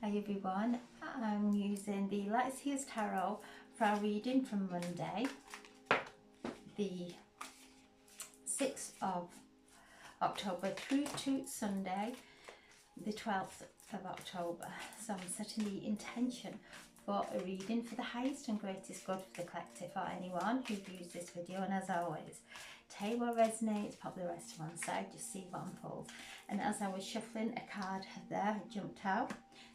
Hi everyone, I'm using the Light Seers Tarot for our reading from Monday, the 6th of October through to Sunday, the 12th of October. So I'm setting the intention for a reading for the highest and greatest good for the collective or anyone who views this video. And as always, take what resonates, pop the rest to one side, just see what unfolds. And as I was shuffling, a card there jumped out.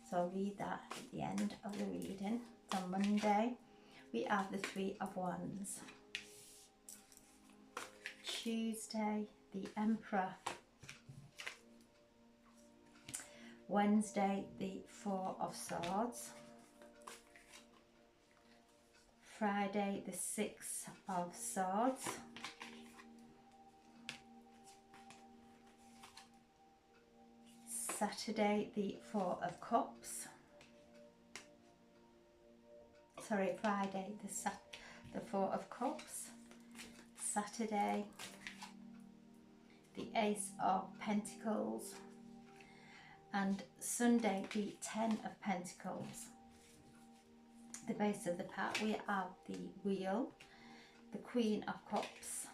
So I'll read that at the end of the reading. On Monday, we have the Three of Wands. Tuesday, the Emperor. Wednesday, the Four of Swords. Friday, the Six of Swords. Saturday, the Four of Cups. Sorry, Friday, the Four of Cups. Saturday, the Ace of Pentacles. And Sunday, the Ten of Pentacles. The base of the pack, we have the Wheel, the Queen of Cups,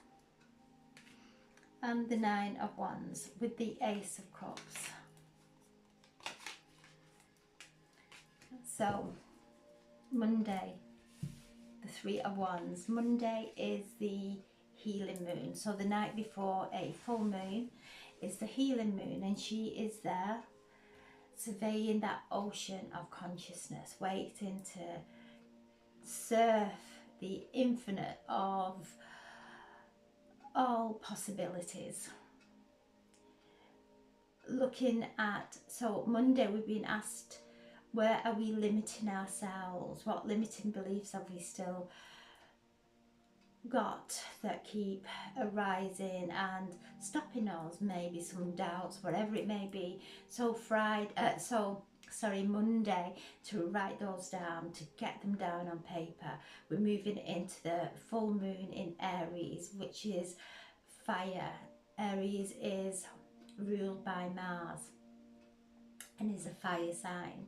and the Nine of Wands with the Ace of Cups. So, Monday, the Three of Wands. Monday is the healing moon. So the night before a full moon is the healing moon, and she is there surveying that ocean of consciousness, waiting to surf the infinite of all possibilities. Looking at, so Monday we've been asked, where are we limiting ourselves? What limiting beliefs have we still got that keep arising and stopping us? Maybe some doubts, whatever it may be. So Monday, to write those down, to get them down on paper. We're moving into the full moon in Aries, which is fire. Aries is ruled by Mars and is a fire sign.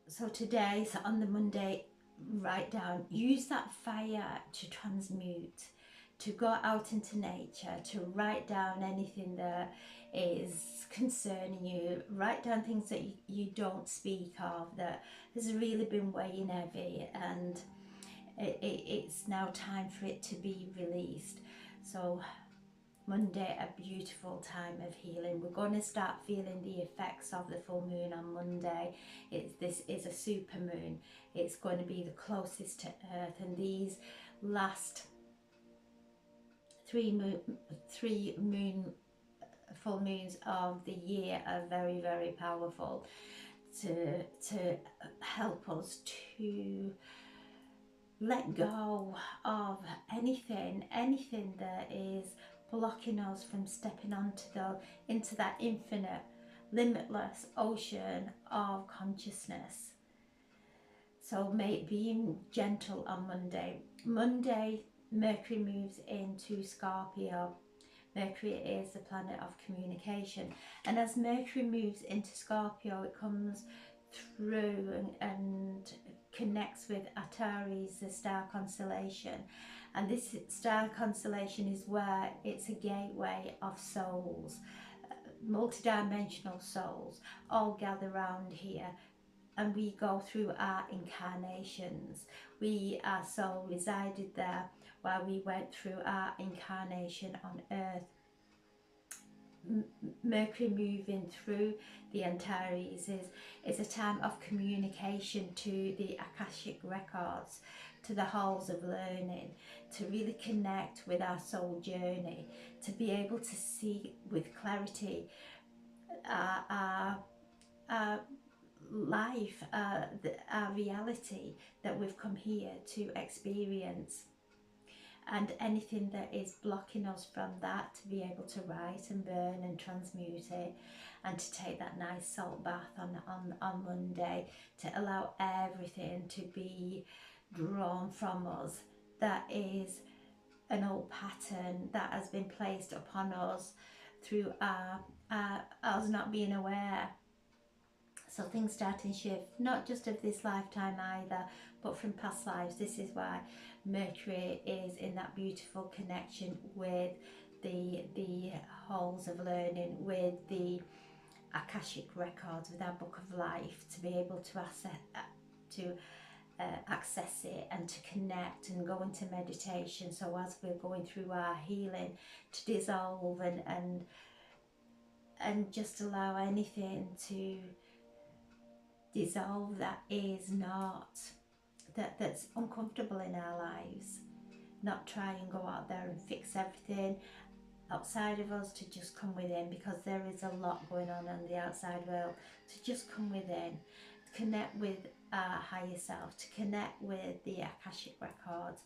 So today, so on the Monday, write down, use that fire to transmute, to go out into nature, to write down anything that is concerning you, write down things that you don't speak of, that has really been weighing heavy, and it's now time for it to be released. So Monday, a beautiful time of healing. We're going to start feeling the effects of the full moon on Monday. This is a super moon. It's going to be the closest to Earth, and these last three full moons of the year are very, very powerful to help us to let go of anything that is blocking us from stepping into that infinite, limitless ocean of consciousness. So being gentle on Monday. Monday, Mercury moves into Scorpio. Mercury is the planet of communication, and as Mercury moves into Scorpio, it comes through and connects with Antares, the star constellation. And this star constellation is where it's a gateway of souls, multidimensional souls, all gather around here, and we go through our incarnations. Our soul resided there while we went through our incarnation on Earth. Mercury moving through the Antares is a time of communication to the Akashic records, to the halls of learning, to really connect with our soul journey, to be able to see with clarity our life, our reality that we've come here to experience, and anything that is blocking us from that, to be able to write and burn and transmute it, and to take that nice salt bath on Monday, to allow everything to be drawn from us that is an old pattern that has been placed upon us through us not being aware So things start and shift, not just of this lifetime either, but from past lives. This is why Mercury is in that beautiful connection with the halls of learning, with the Akashic records, with our book of life, to be able to access it and to connect and go into meditation. So as we're going through our healing, to dissolve and just allow anything to dissolve that is not, that's uncomfortable in our lives. Not try and go out there and fix everything outside of us, to just come within, because there is a lot going on in the outside world. To just come within, connect with our higher self, to connect with the Akashic records,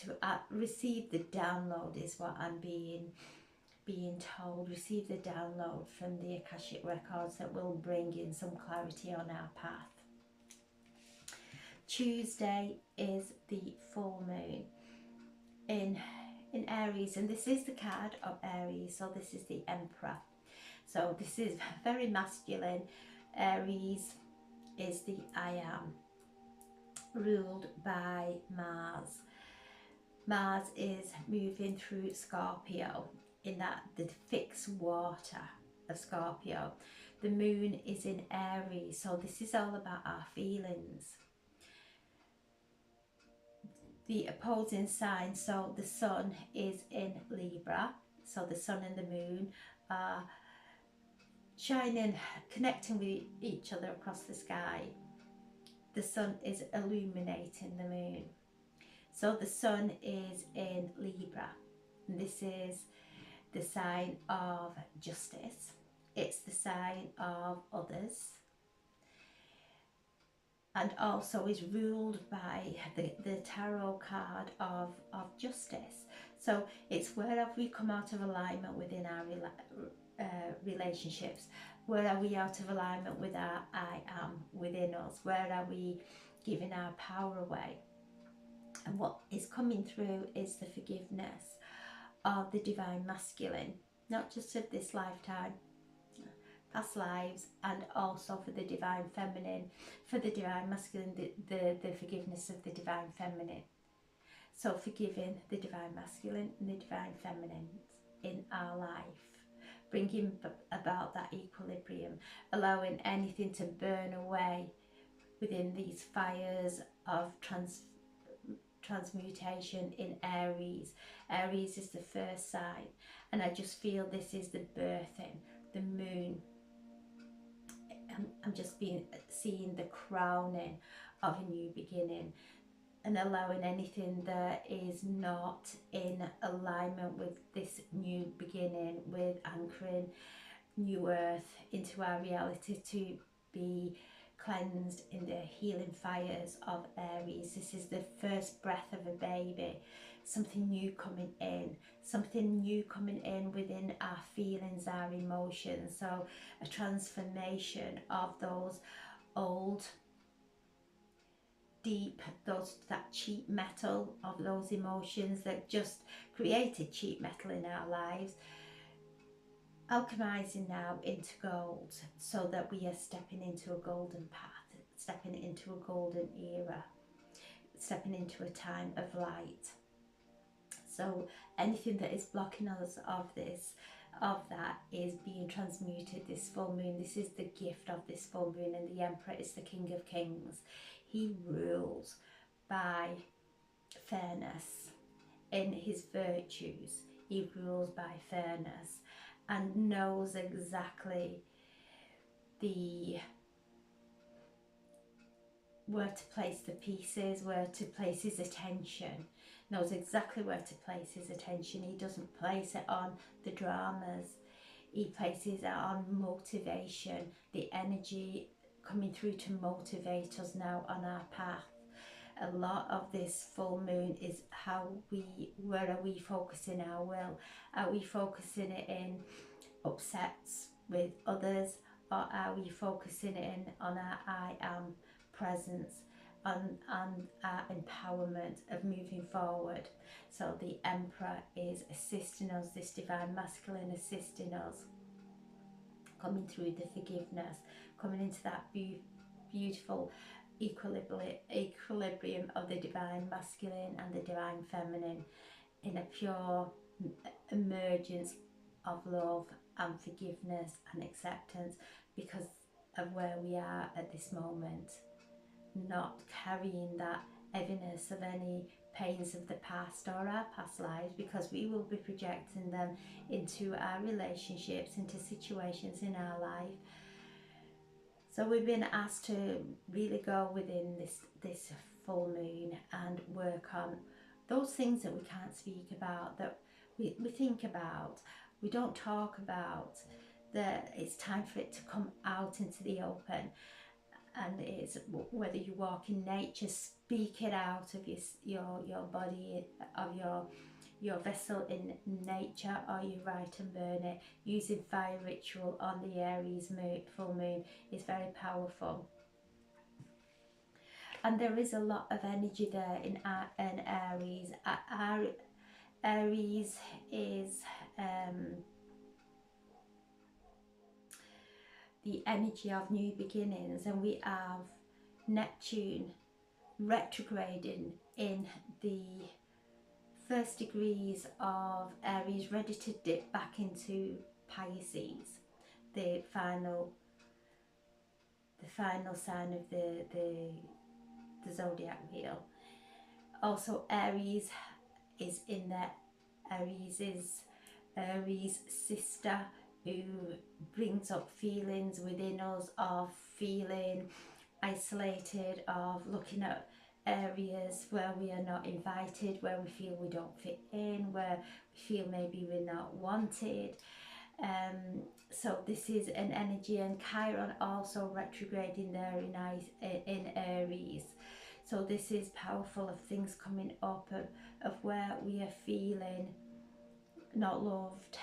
to receive the download is what I'm being told. Receive the download from the Akashic records that will bring in some clarity on our path. Tuesday is the full moon in Aries, and this is the card of Aries, so this is the Emperor. So this is very masculine. Aries is the I am, ruled by Mars. Mars is moving through Scorpio, in that the fixed water of Scorpio. The moon is in Aries, so this is all about our feelings. The opposing sign, so the sun is in Libra, so the sun and the moon are shining, connecting with each other across the sky. The sun is illuminating the moon. So the sun is in Libra, and this is the sign of justice. It's the sign of others, and also is ruled by the tarot card of justice. So it's where have we come out of alignment within our relationships? Where are we out of alignment with our I am within us? Where are we giving our power away? And what is coming through is the forgiveness of the divine masculine, not just of this lifetime, past lives, and also for the divine feminine, for the divine masculine, the forgiveness of the divine feminine. So forgiving the divine masculine and the divine feminine in our life, bringing about that equilibrium, allowing anything to burn away within these fires of transmutation in Aries. Aries is the first sign, and I just feel this is the birthing, the moon. I'm just seeing the crowning of a new beginning, and allowing anything that is not in alignment with this new beginning, with anchoring new earth into our reality, to be cleansed in the healing fires of Aries. This is the first breath of a baby, something new coming in, something new coming in within our feelings, our emotions. So a transformation of those old, deep, that cheap metal of those emotions that just created cheap metal in our lives, alchemizing now into gold, so that we are stepping into a golden path, stepping into a golden era, stepping into a time of light. So anything that is blocking us of that is being transmuted this full moon. This is the gift of this full moon, and the Emperor is the King of Kings. He rules by fairness in his virtues. He rules by fairness and knows exactly where to place the pieces, where to place his attention, knows exactly where to place his attention. He doesn't place it on the dramas, he places it on motivation, the energy coming through to motivate us now on our path. A lot of this full moon is where are we focusing our will? Are we focusing it in upsets with others, or are we focusing in on our I am presence, on our empowerment of moving forward? So the Emperor is assisting us, this divine masculine assisting us, coming through the forgiveness, coming into that beautiful equilibrium of the divine masculine and the divine feminine, in a pure emergence of love and forgiveness and acceptance because of where we are at this moment, not carrying that heaviness of any pains of the past or our past lives, because we will be projecting them into our relationships, into situations in our life. So we've been asked to really go within this full moon and work on those things that we can't speak about, that we think about, we don't talk about, that it's time for it to come out into the open. And it's whether you walk in nature, speak it out of your body, of your vessel in nature, or you write and burn it. Using fire ritual on the Aries full moon is very powerful. And there is a lot of energy there in Aries. Aries is the energy of new beginnings, and we have Neptune retrograding in the first degrees of Aries, ready to dip back into Pisces, the final sign of the zodiac wheel. Also, Aries is in there. Aries is Aries' sister, who brings up feelings within us of feeling isolated, of looking at areas where we are not invited, where we feel we don't fit in, where we feel maybe we're not wanted. So this is an energy, and Chiron also retrograding there in Aries. So this is powerful, of things coming up, of where we are feeling not loved,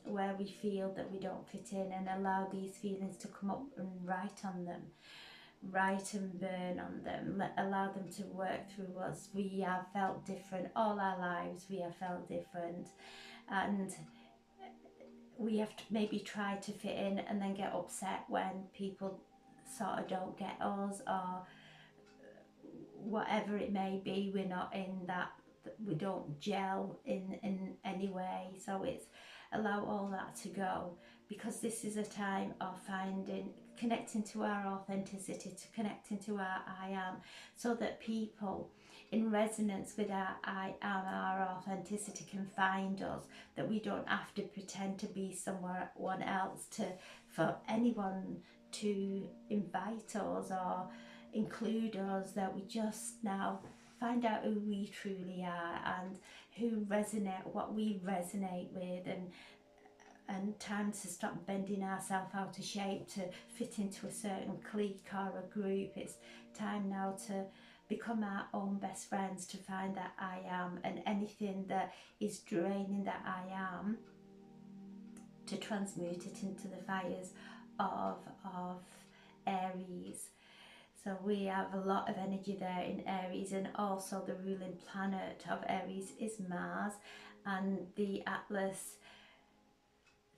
where we feel that we don't fit in, and allow these feelings to come up and write on them, write and burn on them, allow them to work through us. We have felt different all our lives, we have felt different, and we have to maybe try to fit in and then get upset when people sort of don't get us, or whatever it may be, we're not in that, we don't gel in any way. So it's allow all that to go, because this is a time of connecting to our authenticity, to connecting to our I am, so that people in resonance with our I am, our authenticity, can find us, that we don't have to pretend to be someone else for anyone to invite us or include us, that we just now find out who we truly are and what we resonate with, and time to stop bending ourselves out of shape to fit into a certain clique or a group. It's time now to become our own best friends, to find that I am, and anything that is draining that I am, to transmute it into the fires of Aries. So we have a lot of energy there in Aries, and also the ruling planet of Aries is Mars, and the Atlas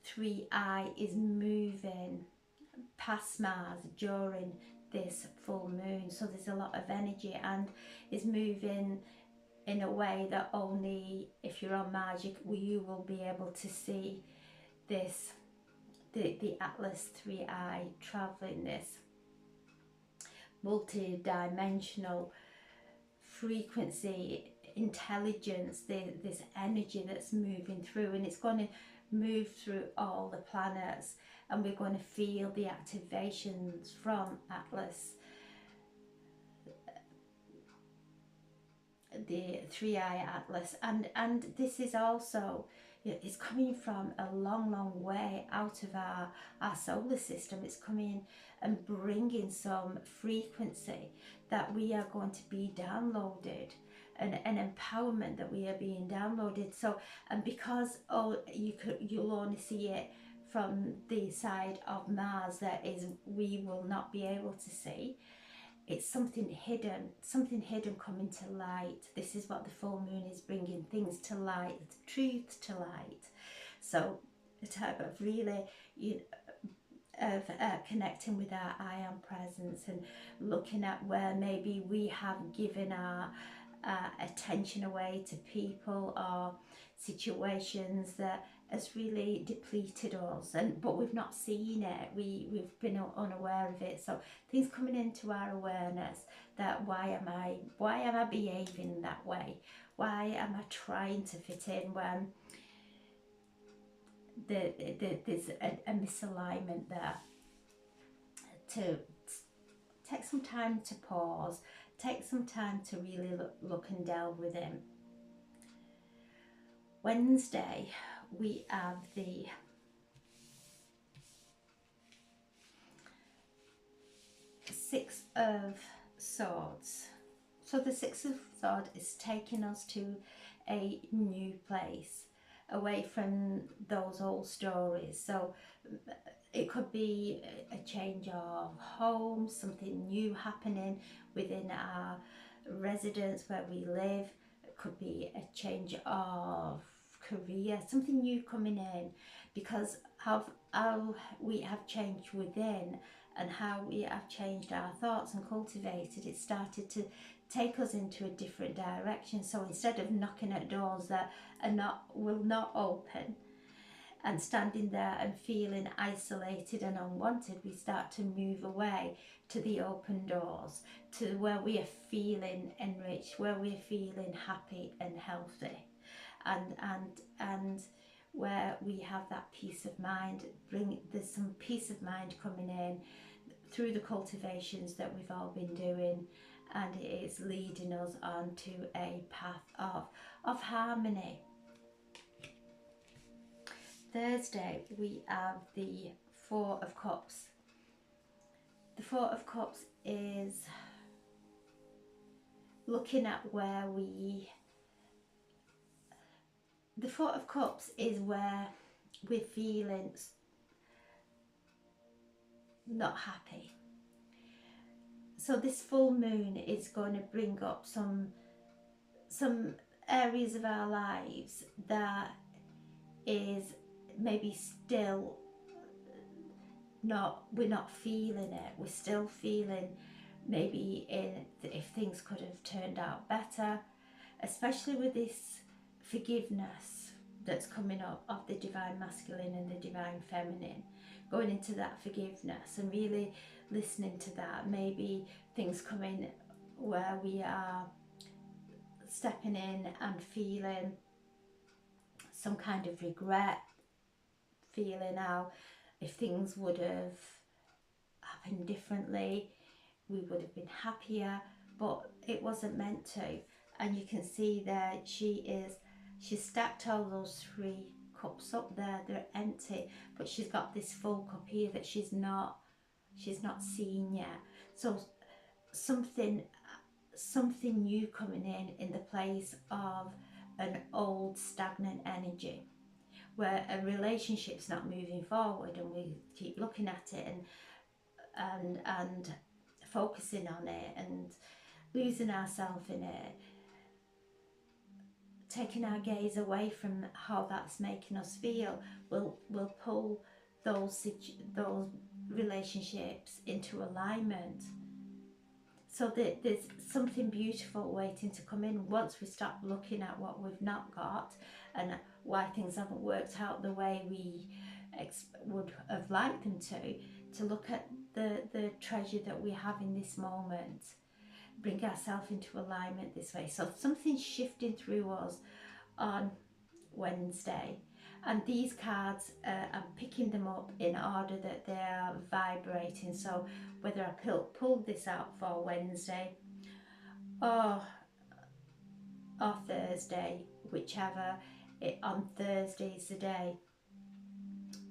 3i is moving past Mars during this full moon. So there's a lot of energy, and is moving in a way that only if you're on Mars you will be able to see this, the Atlas 3i traveling this multi-dimensional frequency, intelligence, this energy that's moving through, and it's going to move through all the planets, and we're going to feel the activations from Atlas, the 3i Atlas, and this is also, it's coming from a long way out of our solar system. It's coming and bringing some frequency that we are going to be downloaded, an empowerment that we are being downloaded. So, and because you'll only see it from the side of Mars, that is, we will not be able to see. It's something hidden coming to light. This is what the full moon is bringing, things to light, truth to light. So a type of really connecting with our I am presence and looking at where maybe we have given our attention away to people or situations that has really depleted us, and but we've not seen it, we've been unaware of it. So things coming into our awareness, that why am I behaving that way, why am I trying to fit in when there's a misalignment there. To take some time to pause, take some time to really look and delve within. Wednesday, we have the Six of Swords. So the Six of Swords is taking us to a new place, away from those old stories. So it could be a change of home, something new happening within our residence where we live. It could be a change of career, something new coming in, because of how we have changed within and how we have changed our thoughts and cultivated, it started to take us into a different direction. So instead of knocking at doors that will not open, and standing there and feeling isolated and unwanted, we start to move away to the open doors, to where we are feeling enriched, where we're feeling happy and healthy, and where we have that peace of mind. There's some peace of mind coming in through the cultivations that we've all been doing, and it is leading us onto a path of harmony. Thursday, we have the Four of Cups. The Four of Cups is looking at where the Four of Cups is where we're feeling not happy. So this full moon is going to bring up some areas of our lives that is maybe still we're not feeling it. We're still feeling maybe if things could have turned out better, especially with this forgiveness that's coming up of the divine masculine and the divine feminine, going into that forgiveness and really listening to that. Maybe things coming where we are stepping in and feeling some kind of regret, feeling how if things would have happened differently, we would have been happier, but it wasn't meant to. And you can see that she stacked all those three cups up there. They're empty, but she's got this full cup here that she's not seen yet. So something new coming in the place of an old stagnant energy, where a relationship's not moving forward, and we keep looking at it and focusing on it and losing ourselves in it, taking our gaze away from how that's making us feel, will pull those relationships into alignment. So that there's something beautiful waiting to come in once we stop looking at what we've not got and why things haven't worked out the way we would have liked them to look at the treasure that we have in this moment, bring ourselves into alignment this way. So something's shifting through us on Wednesday, and these cards, I'm picking them up in order that they are vibrating. So whether I pulled this out for Wednesday or Thursday, whichever, on Thursday is the day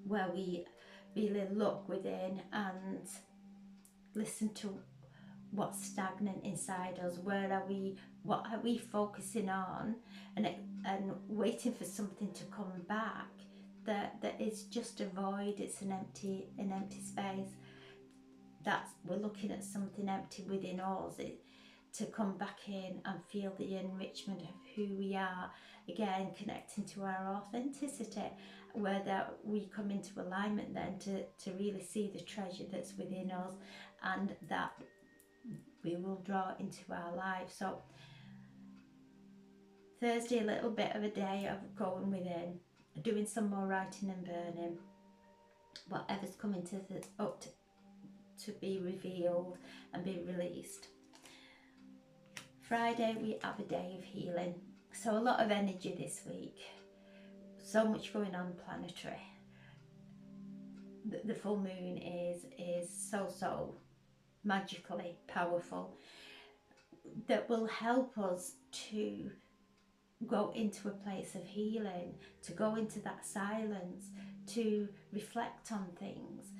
where we really look within and listen to what's stagnant inside us. What are we focusing on, and waiting for something to come back that is just a void. It's an empty space. We're looking at something empty within us. to come back in and feel the enrichment of who we are, again connecting to our authenticity, where that we come into alignment then to really see the treasure that's within us, and that we will draw into our life. So Thursday, a little bit of a day of going within, doing some more writing and burning, whatever's coming to be revealed and be released. Friday, we have a day of healing. So a lot of energy this week. So much going on planetary. The full moon is so magically powerful, that will help us to go into a place of healing, to go into that silence, to reflect on things,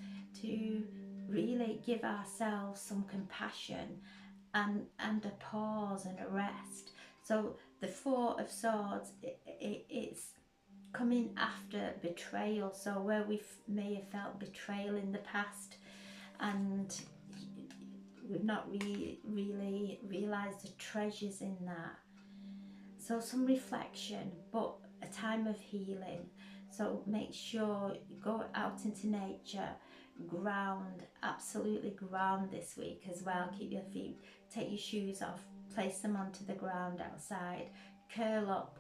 to really give ourselves some compassion and a pause and a rest. So the Four of Swords, it's coming after betrayal. So where we may have felt betrayal in the past and we've not really realised the treasures in that. So some reflection, but a time of healing. So make sure you go out into nature, ground, absolutely ground this week as well. Keep your feet, take your shoes off, place them onto the ground outside, curl up,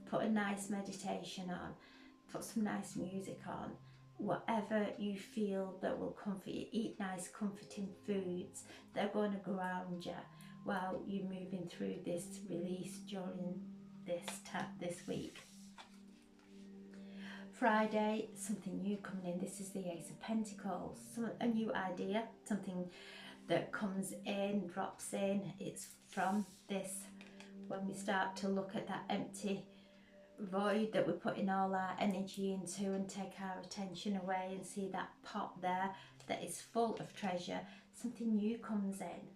put a nice meditation on, put some nice music on, whatever you feel that will comfort you. Eat nice comforting foods. They're going to ground you while you're moving through this release during this week. Friday, something new coming in. This is the Ace of Pentacles. A new idea, something that comes in, drops in. It's from this, when we start to look at that empty void that we're putting all our energy into and take our attention away and see that pot there that is full of treasure. Something new comes in,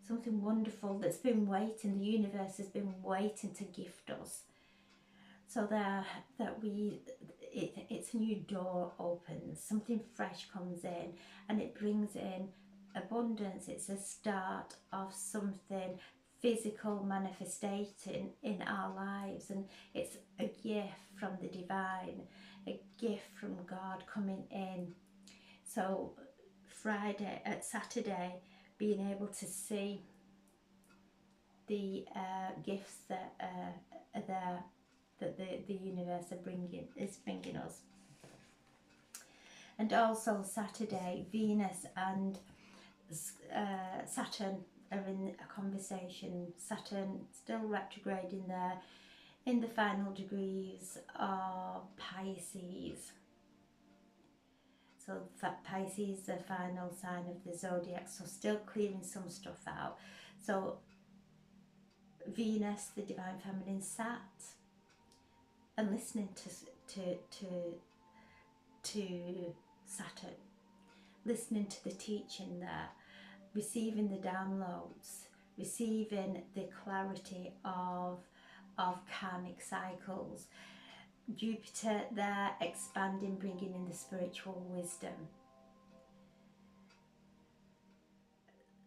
something wonderful that's been waiting. The universe has been waiting to gift us. So it's a new door opens, something fresh comes in, and it brings in abundance. It's a start of something physical manifesting in our lives, and it's a gift from the divine, a gift from God coming in. So Saturday, being able to see the gifts that are there, that the universe is bringing us. And also Saturday, Venus and Saturn are in a conversation. Saturn still retrograding there in the final degrees of Pisces. So Pisces is the final sign of the zodiac, so still clearing some stuff out. So Venus, the divine feminine, sat and listening to Saturn, listening to the teaching there, receiving the downloads, receiving the clarity of karmic cycles. Jupiter there expanding, bringing in the spiritual wisdom.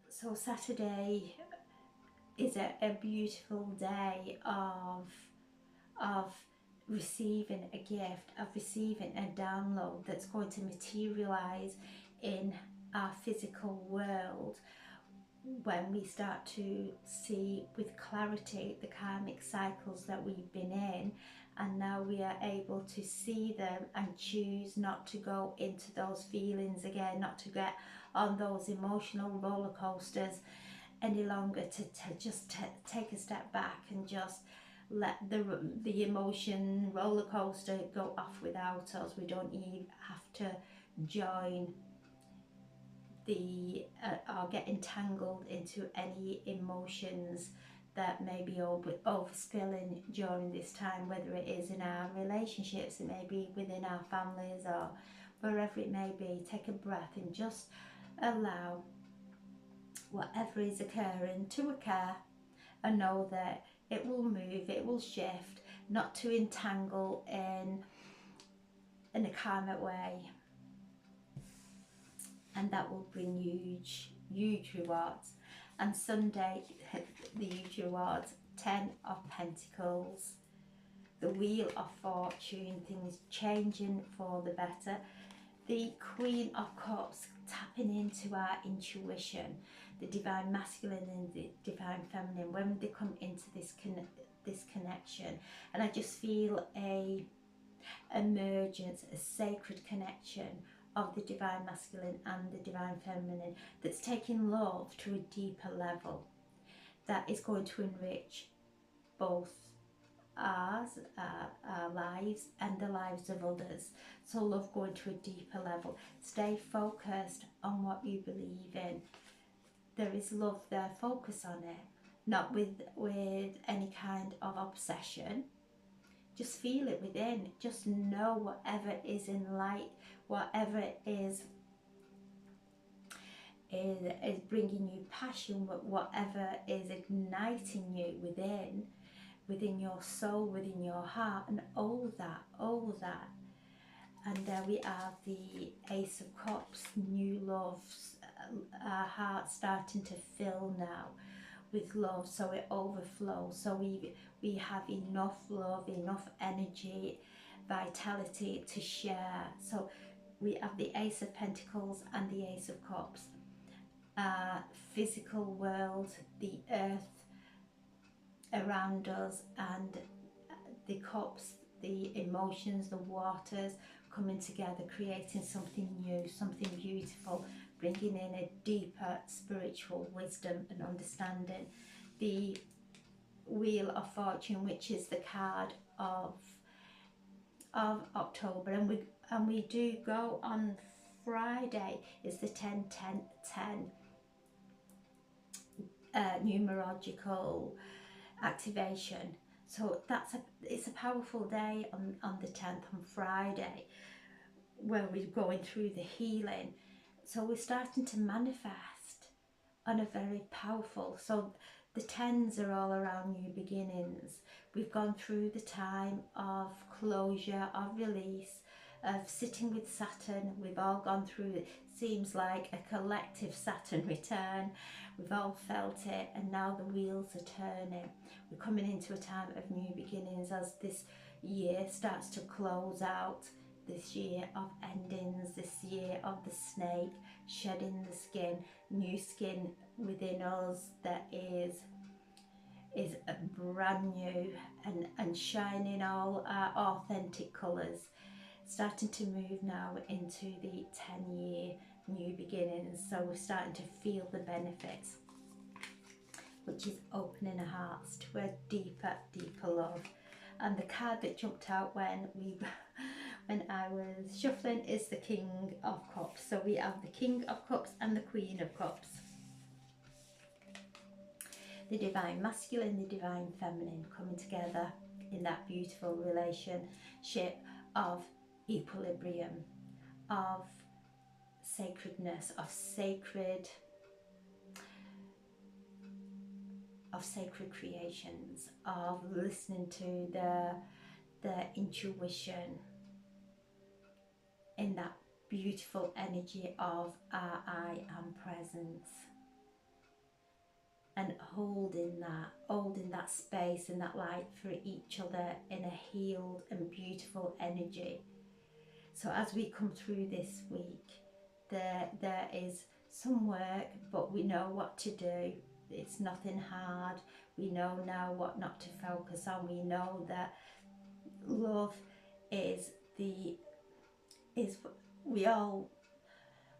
So Saturday is a beautiful day of receiving a gift, of receiving a download that's going to materialize in our physical world when we start to see with clarity the karmic cycles that we've been in, and now we are able to see them and choose not to go into those feelings again, not to get on those emotional roller coasters any longer, to just take a step back and just let the emotion roller coaster go off without us. We don't even have to join or get entangled into any emotions that may be overspilling during this time, whether it is in our relationships, it may be within our families, or wherever it may be. Take a breath and just allow whatever is occurring to occur, and know that it will move, it will shift, not to entangle in a karmic way, and that will bring huge rewards. And Sunday, the usual words, 10 of Pentacles, the Wheel of Fortune, things changing for the better. The Queen of Cups, tapping into our intuition, the divine masculine and the divine feminine, when they come into this connection. And I just feel a emergence, a sacred connection of the divine masculine and the divine feminine that's taking love to a deeper level, that is going to enrich both ours, our lives, and the lives of others. So love going to a deeper level. Stay focused on what you believe in. There is love there, focus on it, not with any kind of obsession. Just feel it within. Just know whatever is in light, whatever is bringing you passion, whatever is igniting you within your soul, within your heart, and all that. And there we are, the Ace of Cups, new loves, our heart starting to fill now with love, so it overflows. So we have enough love, enough energy, vitality to share. So we have the Ace of Pentacles and the Ace of Cups. Physical world, the earth around us, and the cups, the emotions, the waters coming together, creating something new, something beautiful, bringing in a deeper spiritual wisdom and understanding. The Wheel of Fortune, which is the card of October, and we do go on Friday, is the 10-10-10 numerological activation. So it's a powerful day on the 10th, on Friday, where we're going through the healing. So we're starting to manifest on a very powerful, so the 10s are all around new beginnings. We've gone through the time of closure, of release, of sitting with Saturn. We've all gone through it. Seems like a collective Saturn return. We've all felt it, and now the wheels are turning. We're coming into a time of new beginnings as this year starts to close out. This year of endings, this year of the snake, shedding the skin, new skin within us that is a brand new and shining all our authentic colours, starting to move now into the 10-year new beginnings. So we're starting to feel the benefits, which is opening our hearts to a deeper love. And the card that jumped out when I was shuffling is the King of Cups. So we have the King of Cups and the Queen of Cups. The divine masculine, the divine feminine coming together in that beautiful relationship of equilibrium, of sacredness, of sacred creations, of listening to the intuition, in that beautiful energy of our I am presence, and holding that space and that light for each other in a healed and beautiful energy. So as we come through this week, there is some work, but we know what to do. It's nothing hard. We know now what not to focus on. We know that love is we all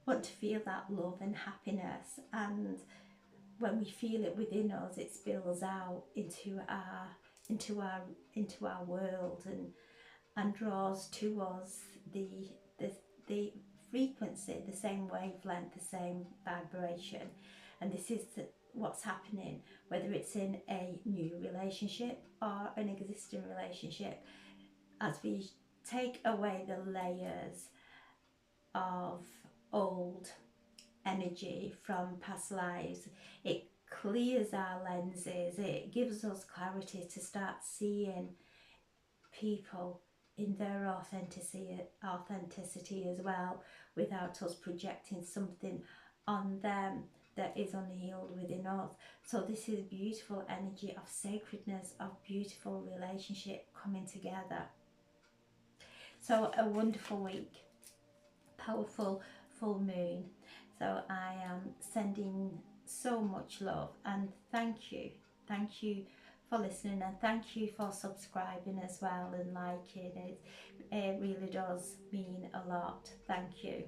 want to feel that love and happiness, and when we feel it within us, it spills out into our world and draws to us the frequency, the same wavelength, the same vibration. And this is what's happening, whether it's in a new relationship or an existing relationship. As we take away the layers of old energy from past lives, it clears our lenses, it gives us clarity to start seeing people in their authenticity as well, without us projecting something on them that is unhealed within us. So this is beautiful energy of sacredness, of beautiful relationship coming together. So a wonderful week, powerful full moon. So I am sending so much love and thank you. Thank you for listening, and thank you for subscribing as well and liking it. It really does mean a lot. Thank you.